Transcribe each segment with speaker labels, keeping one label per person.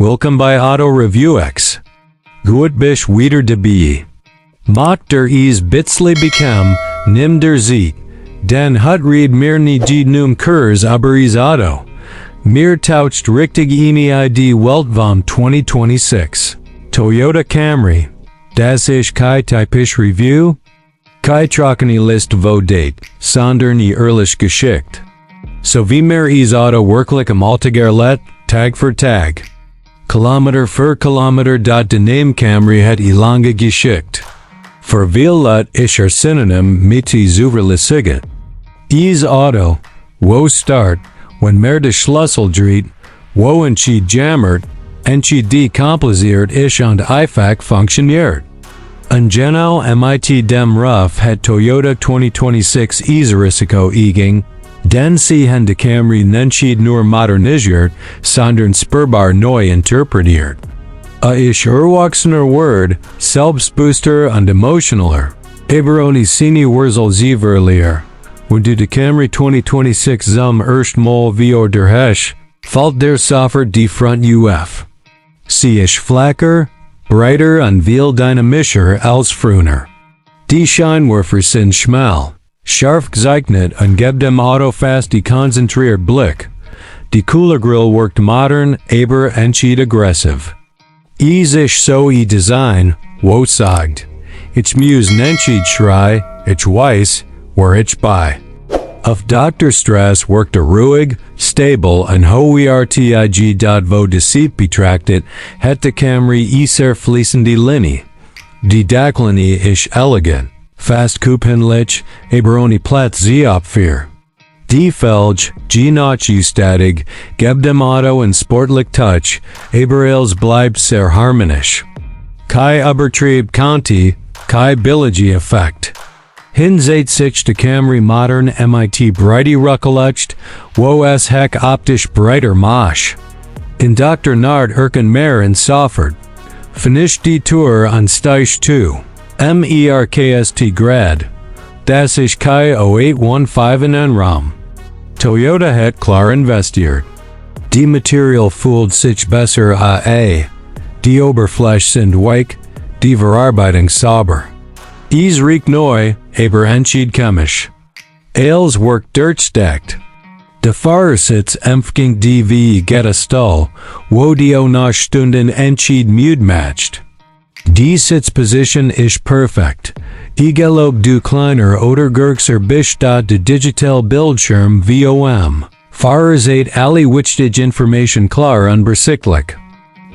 Speaker 1: Willkommen bei AutoReviewX. Gut bist wieder dabei. Macht der is bitzli bekam, nimm der Zeit, denn hat red mir nicht die num Kurs aber is Auto. Mir taucht richtig eine ID Weltvam 2026. Toyota Camry. Das ist Kei typisch Review. Kei trockene List vo date, sondern ehrlich geschickt. So wie mir is Auto wirklich am Altogerlet, Tag für Tag. Kilometer für Kilometer de name Camry hat lange geschickt. Für vielet ist Synonym mit Zuverlässigkeit. Is Auto, wo start, wenn mer de Schlüssel dreht, wo entschied jammert, entschied dekompliziert ist und einfach funktioniert. Ein genau mit dem Ruf hat Toyota 2026 Risiko einging, denn sie haben de Camry nentschied nur modernisiert, sondern spürbar neu interpretiert. Isch erwachsener Word, selbstbewusster und emotionaler. Aber ohne seine Wurzel zeverlier. Wenn du de Camry 2026 zum erstmal wie der Hesch, fällt der Software die Front UF. Sie ist flacher, breiter und viel dynamischer als früher. Die Scheinwerfer sind schmal, scharf gezeichnet und geben dem Auto fast die konzentriert Blick. Die Coolergrill wirkt modern, aber entschied aggressiv. Is isch so Design, wo sagt, ich muss nentschied schrei, ich weiß, where ich bei. Auf Dr. Strass wirkt ruhig, stable und hoertig vo deceit betrachtet, hat de Camry sehr fließende Linie. Die Dachlinie ist elegant, fast kupinlich, aber ohne Platz abfür. Die Felge, not statig, gibt dem Auto ein sportlich Touch, aber es bleibt sehr harmonisch. Kei Übertrieb Conti, Kei billige Effekt. Hinzeit sich de Camry modern mit breite Ruckelucht, wo es heck optisch breiter Mosch. In Dr. Nard Erken mehr in Soffert. Finished die Tour an Steich 2. Merkst Grad. Das ist Kei 0815 in Enraum. Toyota hat klar investiert. Die Material fühlt sich besser Die Oberfläche sind weich, die Verarbeitung sauber. Es riecht neu, aber entschied chemisch. Als wirkt durchsteckt. Der Fahrersitz empfing die wie Stall, wo die nach Stunden entschied müde matcht. Die Sitzposition ist perfekt. Egal ob du kleiner oder größer bist de digital Bildschirm vom. Fahrer seht alle wichtige Information klar und übersichtlich.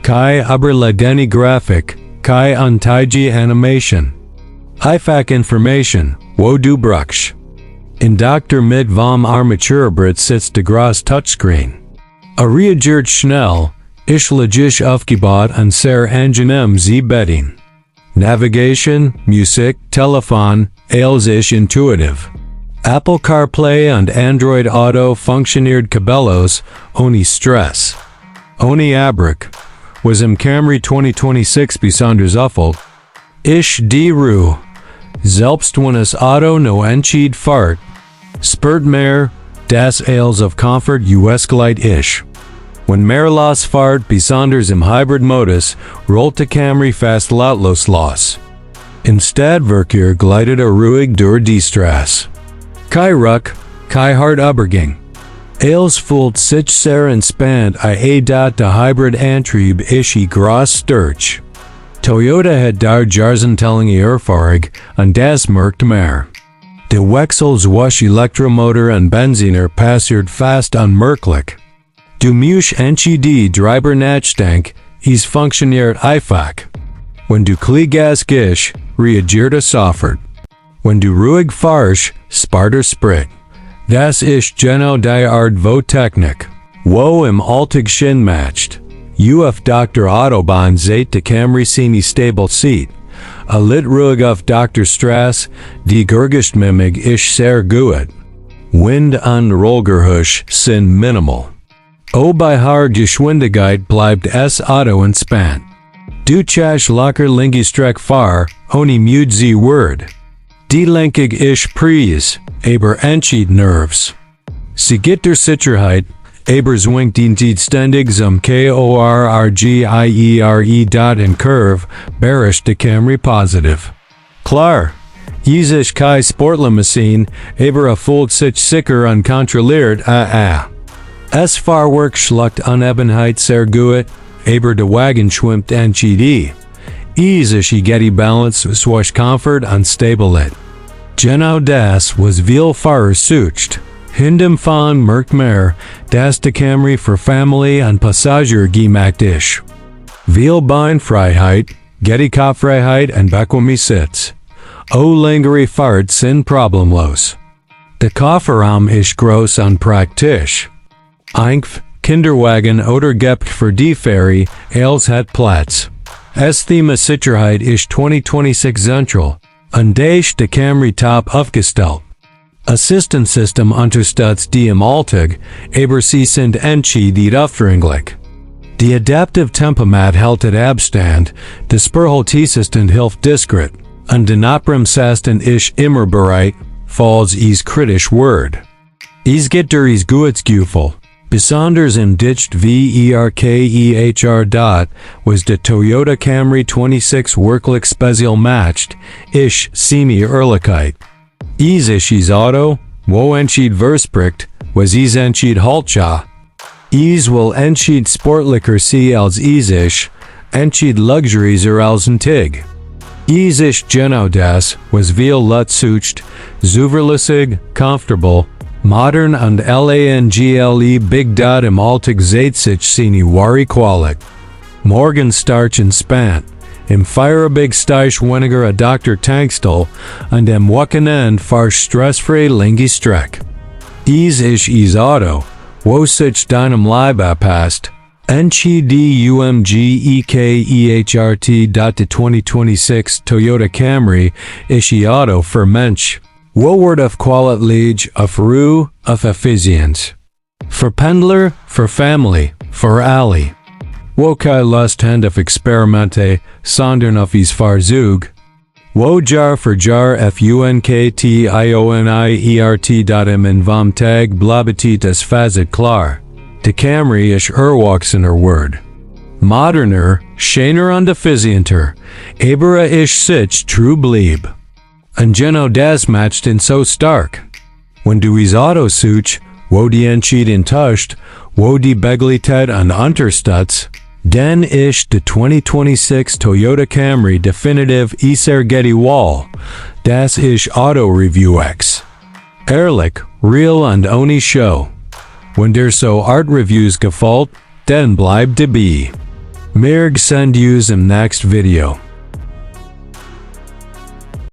Speaker 1: Kei überlegene Grafik, kei unteige Animation. Einfach Information, wo du brauchst. In Dr. mit vom Armaturebrett sitzt de groß Touchscreen. Reagiert schnell, ist logisch aufgebaut und sehr angenehm sie bedienen. Navigation, Musik, Telefon, als ist intuitiv. Apple CarPlay und Android Auto funktioniert kabellos, ohne Stress. Ohne Abrück, was im Camry 2026 besonders auffällt, ist die Ruhe. Selbst wenn es Auto no entschied fahrt, spürt mehr, das als of Komfort gleit isch. Wenn mehr los fahrt, besonders im Hybrid-Modus, rollt de Camry fast lautlos los. Instead verkehr gleitet ruhig durch die Straße. Kei Ruck, kei hart Übergang. Als fühlt sich sehr entspannt de Hybrid-Antrieb isch groß stürch. Toyota hat dar Jarzentellinge Erfahrung und das merkt mehr. De Wechsel zwischen Elektromotor und Benziner passiert fast unmerklich. Du musst entschieden Driver nachdenken, es funktioniert einfach. Wenn du Gas gibst, reagiert es sofort. Wenn du ruhig fahrst, spart Sprit. Das ist genau die Art vo Technik, wo im Alltag Sinn matcht. Auf Dr. Autobahn seht de Camry seine stable seat. Lit ruhig auf Dr. Strass, die Gergestmimig ist sehr gut. Wind und Rollgeräusch sind minimal. Bei hoher Geschwindigkeit bleibt es Auto entspannt. Du chast locker lingi Streck fahr, ohne müde Word. Die Lenkung ist pries, aber entschied Nervs. Sie geht der Sicherheit, Eberswingt ständig zum Korrgiere und Curve, bearish de Camry positive. Klar. Isch Kei Sportlimousine, aber erfüllt sich sicher unkontrolliert, Es Fahrwerk schluckt Unebenheit sehr gut, aber der Wagen schwimmt entscheidend. Isch Getty Balance swash Komfort unstable. Genau das was viel Fahrer sucht. Hindem von merkt mehr, dass de Camry für Familie und Passagier gemacht ist. Viel Beinfreiheit, Getty Kopffreiheit und bequeme Sitz. Längere Fahrt sind problemlos. Der Kofferraum ist groß und praktisch. Kinderwagen oder gibt für die Ferry, als hat Platz. Das Thema Sicherheit ist 2026 zentral, und das de Camry top aufgestellt. Assistance System unterstützt die im Alltag, aber sie sind entscheidend aufdringlich. Die Adaptive Tempomat hält Abstand, der Spurhalteassistent hilft diskret. Und den Abbremsasten isch immer bereit, falls is kritisch word. Is getter is Gutsgefühl. Besonders im Dicht Verkehr. Was de Toyota Camry 26 wirklich speziell matched, isch semi Ehrlichkeit. Is Auto, wo entschied verspricht, was is entschied Haltscha. Is will entschied sportlicher sie als isch, entschied luxuries als ein Tig. Isch genau das, was viel Lut sucht, zuverlässig, comfortable, modern und langle big dot im Alltag zeigt sich seine wahre Qualität. Morgen starch entspannt, im Feierabend steich weniger a Dr. Tankstall und am Wochenende fahr stressfrei langi Streck. Is Auto, wo sich deinem Leib abpasst, NCDUMGEKEHRT. 2026 Toyota Camry isch Auto für Mensch. Wohlwort of Qualität of Ruhe of Effizienz. Für Pendler, für Familie, für alle. Wo Kei Lust Hand of Experimente, sondern auf is Fahrzeug. Wo Jar für Jar FUNKTIONIERT. Im vom Tag Blabetit es Fazit klar. De Camry isch erwachsener Word. Moderner, schöner und effizienter, aber isch sich true blieb. Und genau das matcht in so stark. Wenn du is Auto such, wo die entschieden tuscht, wo die Beglität und unterstützt, dann isch de 2026 Toyota Camry definitiv Getty Wall, das isch AutoReviewX. Ehrlich, real und ohne Show. Wenn dir so Art Reviews gefällt, dann bleib dabei. Mirg send yous im next video.